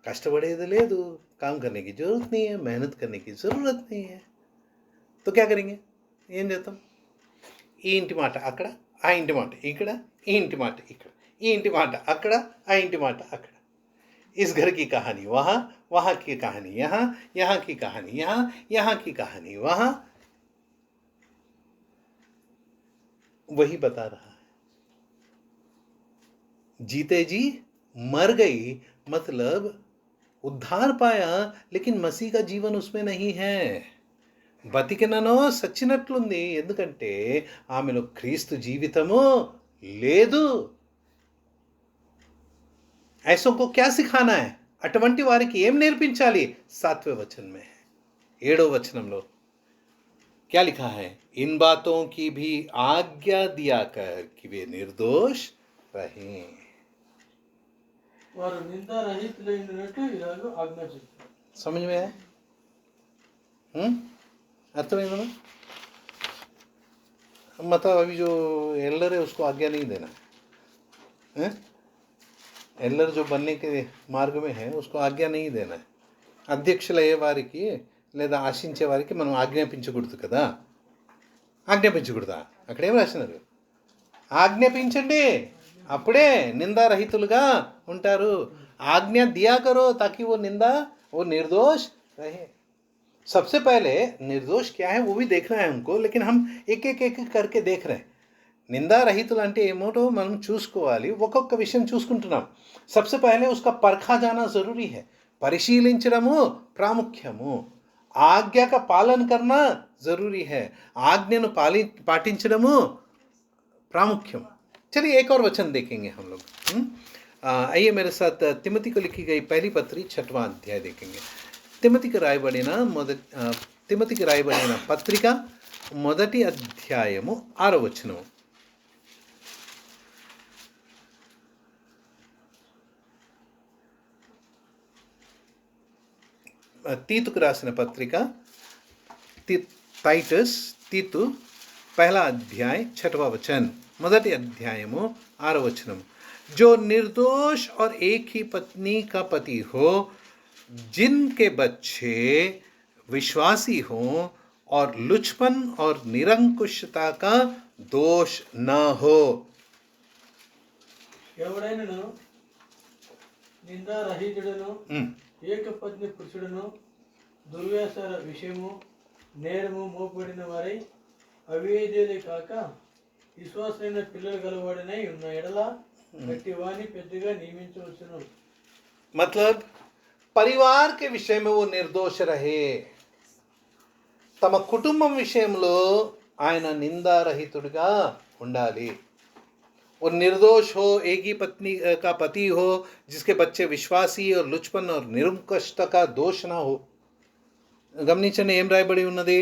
కష్టపడేది లేదు काम करने की ज़रूरत नहीं है मेहनत करने की ज़रूरत नहीं है तो क्या करेंगे ఏం చేద్దాం ఈ ఇంటి మాట అక్కడ ఆ ఇంటి మాట ఇక్కడ ఈ ఇంటి మాట ఇక్కడ ఈ ఇంటి మాట అక్కడ ఆ ఇంటి మాట అక్కడ इस घर की कहानी वहाँ वहाँ की कहानी यहाँ यहाँ की कहानी यहाँ यहाँ की कहानी वहाँ वही बता रहा है जीते जी मर गई मतलब उद्धार पाया लेकिन मसीह का जीवन उसमें नहीं है బతికిననో సచ్చినట్లుంది ఎందుకంటే ఆమెలో క్రీస్తు జీవితము లేదు ऐसों को क्या सिखाना है అటువంటి వారికి ఏం నేర్పించాలి 7वें वचन में 7వ వచనంలో क्या लिखा है इन बातों की भी आज्ञा दिया कर कि वे निर्दोष रहें వారు నిందారహితులైనట్టు ఇలాగ ఆజ్ఞాపిస్తారు समझ में है अर्थమైందా मतलब अभी जो एल्डर है उसको आज्ञा नहीं देना है एल्डर जो बनने के मार्ग में है उसको आज्ञा नहीं देना है అధ్యక్షులయ్యే వారికి లేదా ఆశించే వారికి మనం ఆజ్ఞాపించకూడదు కదా ఆజ్ఞాపించకూడదా అక్కడేం రాసినారు ఆజ్ఞాపించండి అప్పుడే నిందారహితులుగా ఉంటారు आज्ञा दिया करो ताकि वो निंदा वो निर्दोष रहे सबसे पहले निर्दोष क्या है वो भी देखना है हमको लेकिन हम एक एक एक करके देख रहे हैं నిందా రహితులు అంటే ఏమోటో మనం చూసుకోవాలి ఒక్కొక్క విషయం చూసుకుంటున్నాం सबसे पहले उसका परखा जाना ज़रूरी है పరిశీలించడము ప్రాముఖ్యము आज्ञा का पालन करना ज़रूरी है आज्ञानु पाटिंचडमु प्रामुख्यम चलिए एक और वचन देखेंगे हम लोग आइए मेरे साथ तिमोथी को लिखी गई पहली पत्री 6वां अध्याय देखेंगे తిమోతికి రాయబడిన పత్రిక మొదటి అధ్యాయము 6వ వచనం तीतुకు రాసిన పత్రిక तीतु पहला अध्याय 6वां वचन మొదటి అధ్యాయము 6వ వచనం जो निर्दोष और एक ही पत्नी का पति हो जिनके बच्चे विश्वासी हों और लुचपन और निरंकुशता का दोष न हो। ఎవడైనను నిందారహితుడను हम्म, ఏకపత్ని పురుషుడును దుర్వ్యాసార విషయము నేరము మోపబడిన వారై అవిధేయులే కాక విశ్వాసమైన పిల్లలు గలవాడనై ఉన్న ఎడల గట్టి వాణి పెద్దగా నియమించవచ్చును. मतलब परिवार के विषय में वो निर्दोष रहे, తమ కుటుంబం విషయంలో ఆయన నిందారహితుడిగా ఉండాలి. वो निर्दोष हो, एक ही पत्नी का पति हो, जिसके बच्चे विश्वासी और लुचपन और निरुंकुशता का दोष ना हो. గమనించండి ఏం రాయబడి ఉన్నది.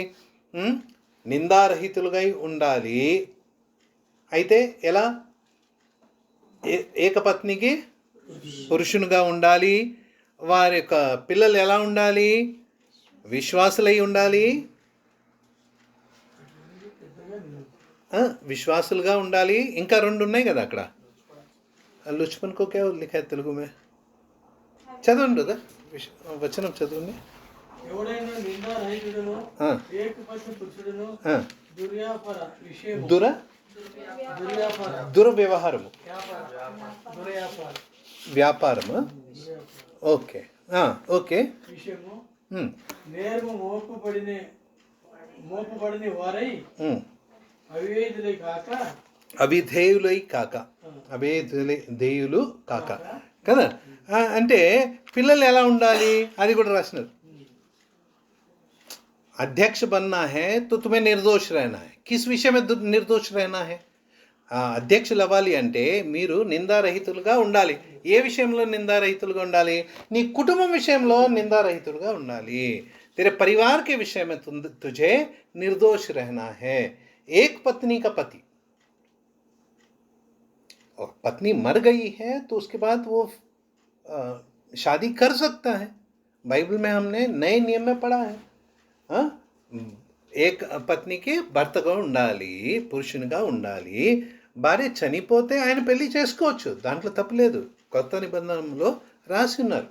నిందారహితులుగా ఉండాలి. అయితే ఎలా? ఏకపత్నికి పురుషునిగా ఉండాలి. వారి యొక్క పిల్లలు ఎలా ఉండాలి? విశ్వాసులై ఉండాలి. విశ్వాసులుగా ఉండాలి. ఇంకా రెండు ఉన్నాయి కదా అక్కడ. లుచ్పన్ కో క్యా లిఖా తెలుగు మే? చదవండి కదా వచనం చదవండి. ఎవడైనా నిందారహితుడును ఏకపత్ని పురుషుడును దుర్వ్యాపార విషయము దుర్వ్యవహారము దుర్వ్యాపార వ్యాపారము ఓకే ఓకే విషయము నేరము మోపబడిన వారై అవిధేయులై కాక అవిధేయులు కాక కదా. అంటే పిల్లలు ఎలా ఉండాలి అది కూడా రాసినారు. अध्यक्ष बनना है तो तुम्हें निर्दोष रहना है. किस विषय में निर्दोष रहना है? అధ్యక్షులు అవ్వాలి అంటే మీరు నిందారహితులుగా ఉండాలి. ఏ విషయంలో నిందారహితులుగా ఉండాలి? నీ కుటుంబం విషయంలో నిందారహితులుగా ఉండాలి. तेरे परिवार के विषय में तुझे निर्दोष रहना है. एक पत्नी का पति और पत्नी मर गई है तो उसके बाद वो शादी कर सकता है. बाइबल में हमने नए नियम में पढ़ा है. ఏక పత్నికి భర్తగా ఉండాలి, పురుషునిగా ఉండాలి. భార్య చనిపోతే ఆయన పెళ్లి చేసుకోవచ్చు, దాంట్లో తప్పులేదు. కొత్త నిబంధనలో రాసి ఉన్నారు.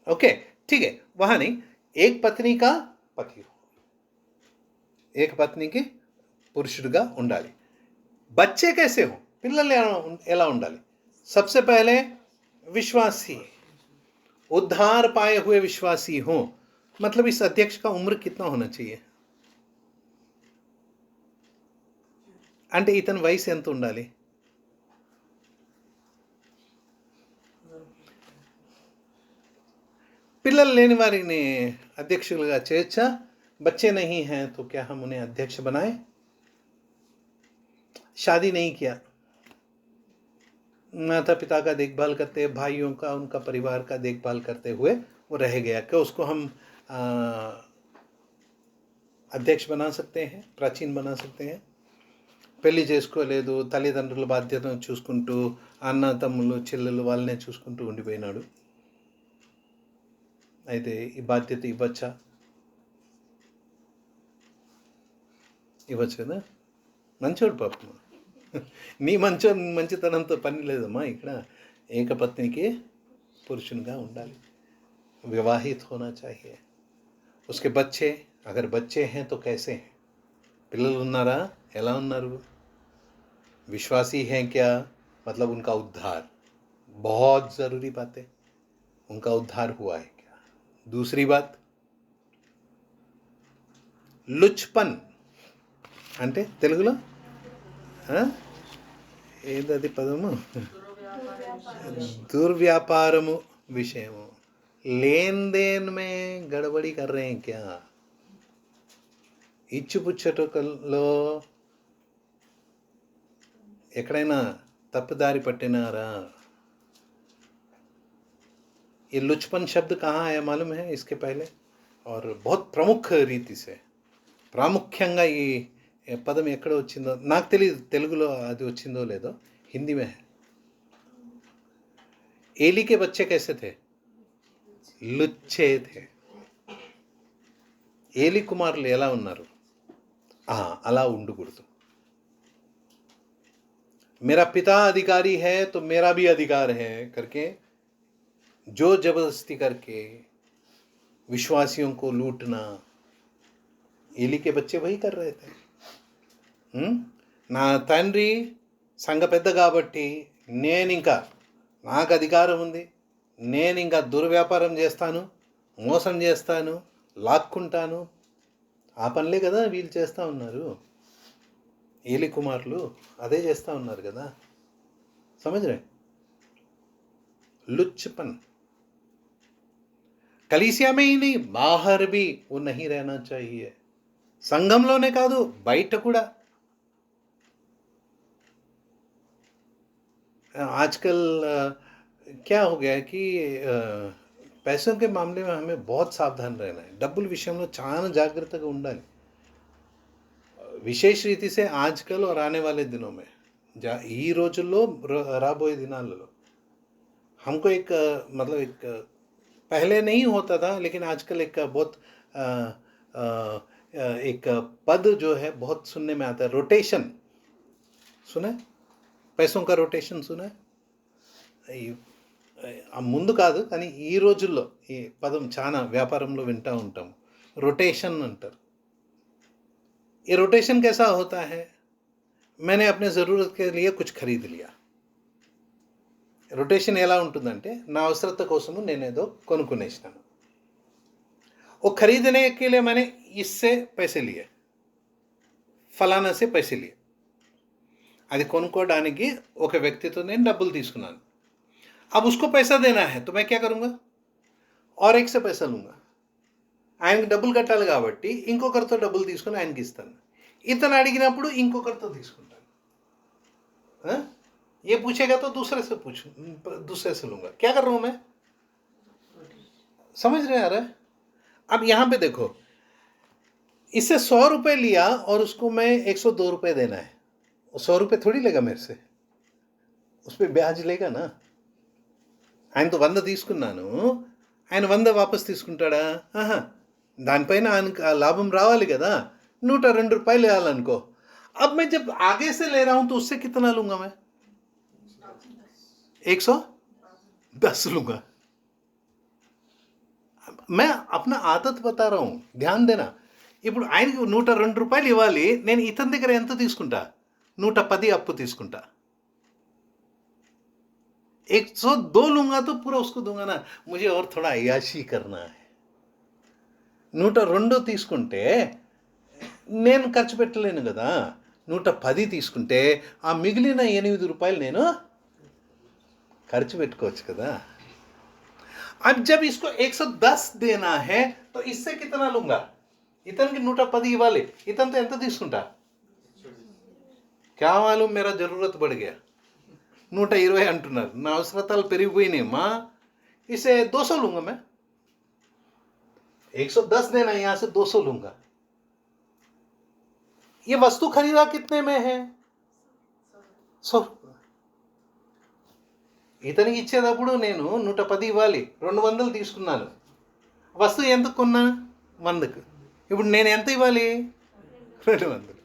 ఓకే ठीक है. वहाँ नहीं, एक पत्नी का पति हो, एक पत्नी की పురుషుడిగా ఉండాలి. बच्चे कैसे हो? పిల్లలు ఎలా ఉండాలి? सबसे पहले विश्वासी, उद्धार पाए हुए विश्वासी हो. मतलब इस अध्यक्ष का उम्र कितना होना चाहिए? అంటే ఇతని వయసు ఎంత ఉండాలి? పిల్లలు లేని వారిని అధ్యక్షులుగా చేయొచ్చా? बच्चे नहीं हैं तो क्या हम उन्हें अध्यक्ष बनाएं? शादी नहीं किया, माता पिता का देखभाल करते, भाइयों का, उनका परिवार का देखभाल करते हुए वो रह गया, क्या उसको हम అధ్యక్ష బనా సక్తే హై, ప్రాచీన్ బనా సక్తే హై? పెళ్లి చేసుకోలేదు, తల్లిదండ్రుల బాధ్యతను చూసుకుంటూ అన్న తమ్ముళ్ళు చెల్లెలు వాళ్ళనే చూసుకుంటూ ఉండిపోయినాడు. అయితే ఈ బాధ్యత ఇవ్వచ్చా? ఇవ్వచ్చు కదా. మంచోడు పాపం. నీ మంచితనంతో పని లేదమ్మా. ఇక్కడ ఏకపత్నికి పురుషునిగా ఉండాలి, विवाहित होना चाहिए. उसके बच्चे, अगर बच्चे हैं तो कैसे हैं? पिల్లలు ఉన్నారా? ఎలా ఉన్నారు? विश्वासी हैं क्या? मतलब उनका उद्धार, बहुत ज़रूरी बात है. उनका उद्धार हुआ है क्या? दूसरी बात, లుచ్పన్ అంటే తెలుగులో ఏదది పదము? దుర్వ్యాపారము విషయము. लेन देन में गड़बड़ी कर रहे हैं क्या? ఇచ్చుపుచ్చటలో ఎక్కడైనా తప్పుదారి పట్టినారా? ये लुचपन शब्द कहाँ आया मालूम है इसके पहले? और बहुत प्रमुख रीति से ప్రాముఖ్యంగా ఈ పదం ఎక్కడ వచ్చిందో నాకు తెలియదు. తెలుగులో అది వచ్చిందో లేదో, హిందీ में है. एली के बच्चे कैसे थे? లుచ్చే थे. ఏలి కుమారులు ఎలా ఉన్నారు? అలా ఉండకూడదు. मेरा पिता अधिकारी है तो मेरा भी अधिकार है करके जो जबरदस्ती करके विश्वासियों को लूटना, एली के बच्चे वही कर रहे थे. నా తండ్రి సంఘ పెద్ద కాబట్టి నేను ఇంకా నాకు అధికారం ఉంది, నేను ఇంకా దుర్వ్యాపారం చేస్తాను, మోసం చేస్తాను, లాక్కుంటాను. ఆ పనులే కదా వీళ్ళు చేస్తూ ఉన్నారు. ఏలి కుమారులు అదే చేస్తూ ఉన్నారు కదా. समझ रहे? लुच्चपन कलीसिया में ही नहीं, बाहर भी वो नहीं रहना चाहिए. సంఘంలోనే కాదు, బయట కూడా. आजकल क्या हो गया है कि पैसों के मामले में हमें बहुत सावधान रहना है. డబ్బుల విషయంలో చాలా జాగ్రత్తగా ఉండాలి. విశేష రీతి से आजकल और आने वाले दिनों में ఈ రోజుల్లో రాబోయే దినాలలో हमको एक मतलब एक पहले नहीं होता था, लेकिन आजकल एक बहुत एक पद जो है बहुत सुनने में आता है, रोटेशन. सुना है? पैसों का रोटेशन सुना है? ముందు కాదు కానీ ఈ రోజుల్లో ఈ పదం చాలా వ్యాపారంలో వింటూ ఉంటాం. रोटेशन अंटर. ये रोटेशन कैसा होता है? मैंने अपने ज़रूरत के लिए कुछ खरीद लिया. రొటేషన్ ఎలా ఉంటుందంటే, నా అవసరత కోసము నేనేదో కొనుక్కునేసినాను. वो खरीदने के लिए मैंने इससे पैसे लिए, ఫలానా से पैसे लिए. అది కొనుక్కోవడానికి ఒక వ్యక్తితో నేను డబ్బులు తీసుకున్నాను. अब उसको पैसा देना है तो मैं क्या करूँगा? और एक से पैसा लूँगा. ఆయనకి డబ్బులు కట్టాలి కాబట్టి ఇంకొకరితో డబ్బులు తీసుకొని ఆయనకి ఇస్తాను. ఇతను అడిగినప్పుడు ఇంకొకరితో తీసుకుంటాను. ये पूछेगा तो दूसरे से लूँगा. क्या कर रहा हूँ मैं? समझ रहे आ रहा है? अब यहाँ पे देखो, इससे 100 रुपये लिया और उसको मैं 102 रुपये देना है. 100 रुपये थोड़ी लेगा मेरे से, उस पर ब्याज लेगा ना. ఆయనతో 100 తీసుకున్నాను, ఆయన 100 వాపస్ తీసుకుంటాడా? దానిపైన ఆయనకు లాభం రావాలి కదా. 102 रुपये వేయాలనుకో. अब मैं जब आगे से ले रहा हूँ तो उससे कितना लूँगा मैं? 110 लूँगा. मैं अपना आदत बता रहा हूँ, ध्यान देना. ఇప్పుడు ఆయనకి 102 రూపాయలు ఇవ్వాలి, నేను ఇతని దగ్గర ఎంత తీసుకుంటా? 110 అప్పు తీసుకుంటా. 102 लूँगा तो पूरा उसको दूंगा ना. मुझे और थोड़ा अयाशी करना है. 102 తీసుకుంటే నేను ఖర్చు పెట్టలేను కదా. 110 తీసుకుంటే ఆ మిగిలిన 8 రూపాయలు నేను ఖర్చు పెట్టుకోవచ్చు కదా. अब जब इसको 110 देना है तो इससे कितना लूँगा? ఇతనికి 110 ఇవ్వాలి, ఇతనితో ఎంత తీసుకుంటా? क्या मालूम मेरा जरूरत बढ़ गया. 120 అంటున్నారు, నా అవసరతలు పెరిగిపోయినాయి మా. इसे 200 लूँगा मैं. 110 देना, यहाँ से 200 लूँगा. ये वस्तु खरीदा कितने में है? 100. ఇతనికి ఇచ్చేటప్పుడు నేను 110 ఇవ్వాలి, 200 తీసుకున్నాను. వస్తువు ఎంత కొన్నా? 100కు. ఇప్పుడు నేను ఎంత ఇవ్వాలి? 200.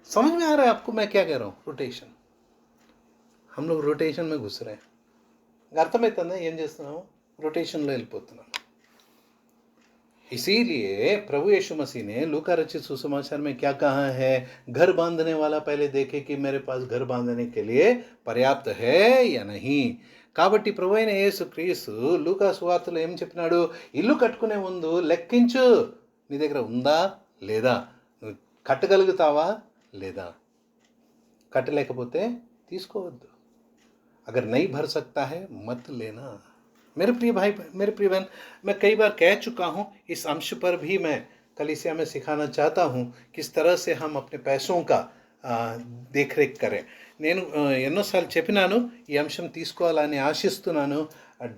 समझ में आ रहा है आपको मैं क्या कह रहा हूँ? रोटेशन. हम लोग रोटेशन में घुस रहे हैं. అర్థమవుతుందా ఏం చేస్తున్నాము? రొటేషన్లో వెళ్ళిపోతున్నాం. इसीलिए प्रभु यीशु मसीह ने लूका रचित सुसमाचार में क्या कहा है? घर बांधने वाला पहले देखे कि मेरे पास घर बांधने के लिए पर्याप्त है या नहीं. కాబట్టి ప్రభు అయిన యేసుక్రీస్తు లూకా సువార్తలో ఏం చెప్పినాడు? ఇల్లు కట్టుకునే ముందు లెక్కించు, నీ దగ్గర ఉందా లేదా, నువ్వు కట్టగలుగుతావా లేదా. కట్టలేకపోతే తీసుకోవద్దు. अगर नहीं भर सकता है मत लेना. मेरे प्रिय भाई, मेरे प्रिय बहन, मैं कई बार कह चुका हूँ, इस अंश पर भी मैं कलीसिया में सिखाना चाहता हूँ किस तरह से हम अपने पैसों का देख रेख करें. నేను ఎన్నోసార్లు చెప్పినాను, ఈ అంశం తీసుకోవాలని ఆశిస్తున్నాను.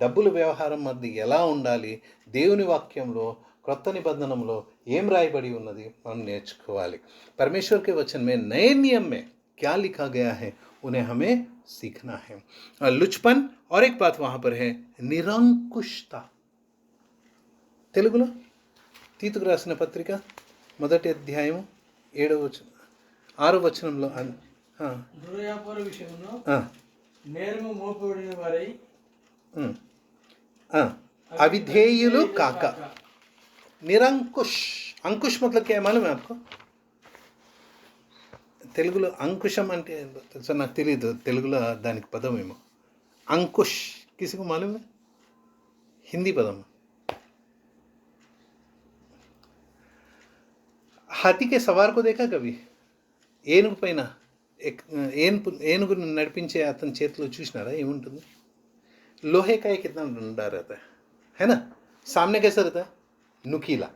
డబ్బుల వ్యవహారం మధ్య ఎలా ఉండాలి, దేవుని వాక్యంలో క్రొత్త నిబంధనలో ఏం రాయబడి ఉన్నది మనం నేర్చుకోవాలి. परमेश्वर के वचन में नए नियम में क्या लिखा गया है उन्हें हमें सीखना है. लुचपन और एक बात वहाँ पर है, నిరంకుశత. తెలుగులో తీతుకు రాసిన పత్రిక 1వ అధ్యాయం 6వ వచనంలో దుర్వ్యాపార విషయంలో నేరము మోపబడిన వారై अविधेयुलु काक निरंकुश अंकुश मतलब क्या है मालूम है आपको తెలుగులో అంకుశం అంటే తెలుసా నాకు తెలియదు తెలుగులో దానికి పదం ఏమో अंकुश किसी को मालूम है हिंदी पदम हाथी के सवार को देखा कभी ఏనుగు పైన ఏనుగును నడిపించే అతని చేతిలో చూసినారా ఏముంటుంది लोहे का एक कितना डंडा रहता है ना सामने कैसा रहता है नुकीला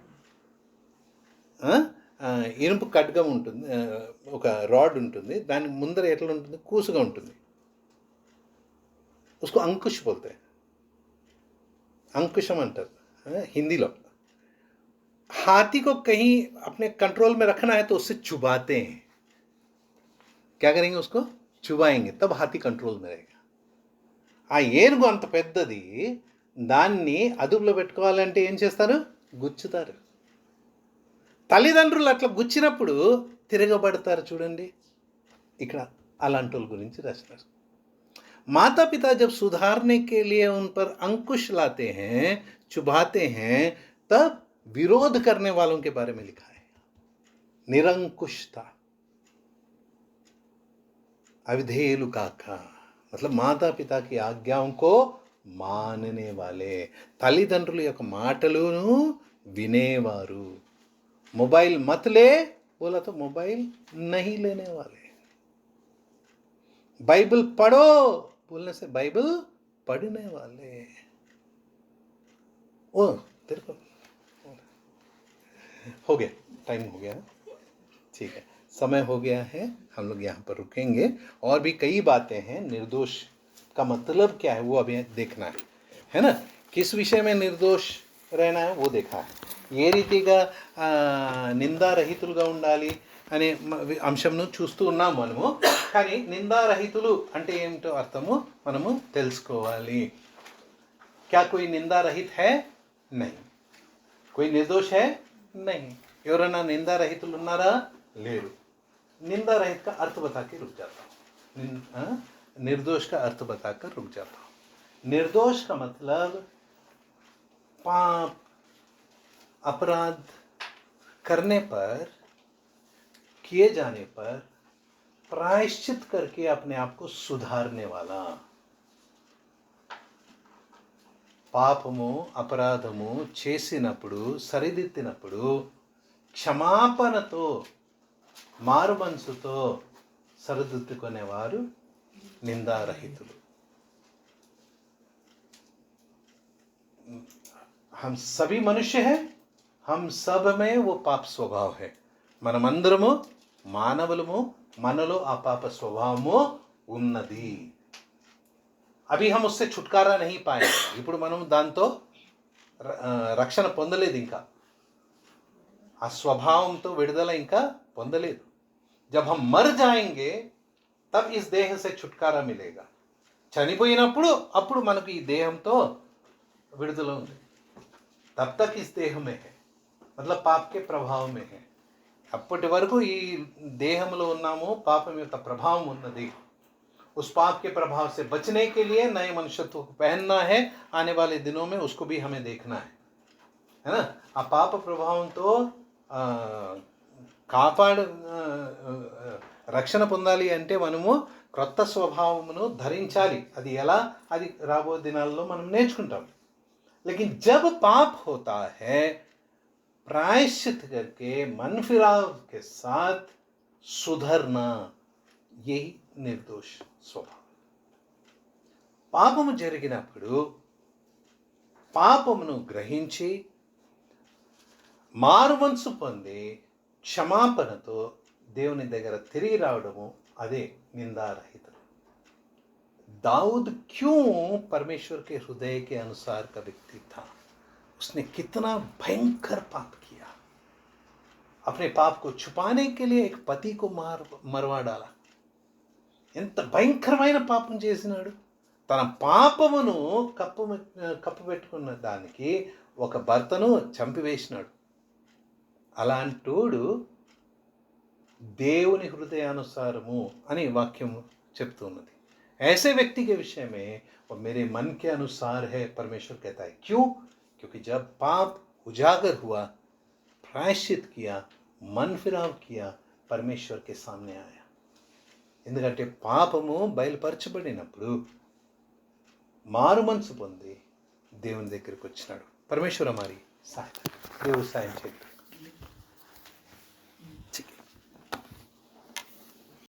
ఇనుపు ఖడ్గం ఉంటుంది ఒక రాడ్ ఉంటుంది దాని ముందర ఎట్లా ఉంటుంది కూసుగా ఉంటుంది उसको अंकुश बोलते हैं अंकुशम अंटर हिंदी लोग हाथी को कहीं अपने कंट्रोल में रखना है तो उससे चुबाते हैं क्या करेंगे उसको चुबाएंगे तब हाथी कंट्रोल में रहेगा ఆ ఏనుగు అంత పెద్దది దాన్ని అదుపులో పెట్టుకోవాలంటే ఏం చేస్తారు గుచ్చుతారు తల్లిదండ్రులు అట్లా గుచ్చినప్పుడు తిరగబడతారు చూడండి ఇక్కడ అలాంటి వాళ్ళ గురించి రాసినారు माता पिता जब सुधारने के लिए उन पर अंकुश लाते हैं चुभाते हैं तब विरोध करने वालों के बारे में लिखा है निरंकुशता अविधेयु काका मतलब माता पिता की आज्ञाओं को मानने वाले తల్లిదండ్రుల యొక్క మాటలను వినేవారు मोबाइल मत ले बोला तो मोबाइल नहीं लेने वाले बाइबल पढ़ो बोलने से बाइबल पढ़ने वाले ओ तेरे को हो गया टाइम हो गया ठीक है समय हो गया है हम लोग यहाँ पर रुकेंगे और भी कई बातें हैं निर्दोष का मतलब क्या है वो अभी देखना है ना किस विषय में निर्दोष रहना है वो देखा है ఏ రీతిగా నిందారహితులుగా ఉండాలి అనే అంశంను చూస్తూ ఉన్నాము మనము కానీ నిందారహితులు అంటే ఏమిటో అర్థము మనము తెలుసుకోవాలి क्या कोई निंदा रहित है नहीं कोई निर्दोष है नहीं ఎవరైనా నిందారహితులు ఉన్నారా లేరు निंदा रहित का अर्थ बता के रुक जाता हूँ निर्दोष का अर्थ बताकर रुक जाता हूँ निर्दोष का मतलब पाप अपराध करने पर किए जाने पर प्रायश्चित करके अपने आप को सुधारने वाला పాపము అపరాధము చేసినప్పుడు సరిదిద్దినప్పుడు క్షమాపణతో మారు మనసుతో సరిదిద్దుకునేవారు నిందారహితులు हम सभी मनुष्य हैं हम सब में वो पाप स्वभाव है మనమందరము మానవులము మనలో ఆ పాప స్వభావము ఉన్నది అవి हम उससे छुटकारा नहीं पाए ఇప్పుడు మనం దాంతో రక్షణ పొందలేదు ఇంకా ఆ స్వభావంతో విడుదల ఇంకా పొందలేదు जब हम मर जाएंगे तब इस देह से छुटकारा मिलेगा చనిపోయినప్పుడు అప్పుడు మనకు ఈ దేహంతో విడుదల ఉంది तब तक इस देह में है मतलब पाप के प्रभाव में है అప్పటి వరకు ఈ దేహంలో ఉన్నాము పాపం యొక్క ప్రభావం ఉన్నది उस पाप के प्रभाव से बचने के लिए नए मनुष्यत्व को पहनना है आने वाले दिनों में उसको भी हमें देखना है ना आ पाप ప్రభావం తో రక్షణ పొందాలి అంటే మనము క్రొత్త స్వభావమును ధరించాలి అది ఎలా అది రాబో దినాల్లో మనం నేర్చుకుంటాం लेकिन जब पाप होता है प्रायश्चित करके मन फिराव के साथ सुधरना यही निर्दोष స్వభావం పాపము జరిగినప్పుడు పాపమును గ్రహించి మారుమనసు పొంది క్షమాపణతో దేవుని దగ్గర తిరిగి రావడము అదే నిందారహితులు दाऊद क्यों परमेश्वर के हृदय के अनुसार का व्यक्ति था उसने कितना भयंकर पाप किया अपने पाप को छुपाने के लिए एक पति को मरवा डाला ఎంత భయంకరమైన పాపం చేసినాడు తన పాపమును కప్పుపెట్టుకున్న దానికి ఒక భర్తను చంపివేసినాడు అలాంటోడు దేవుని హృదయానుసారము అని వాక్యము చెప్తున్నది ऐसे व्यक्ति के विषय में वो मेरे मन के अनुसार है, परमेश्वर कहता है। क्यों? क्योंकि जब पाप उजागर हुआ, प्रायश्चित किया, मन फिराव किया, परमेश्वर के सामने आया. ఎందుకంటే పాపము బయలుపరచబడినప్పుడు మారు మనసు పొంది దేవుని దగ్గరికి వచ్చినాడు. పరమేశ్వర మరి సాయం, దేవుడు సాయం చేయండి.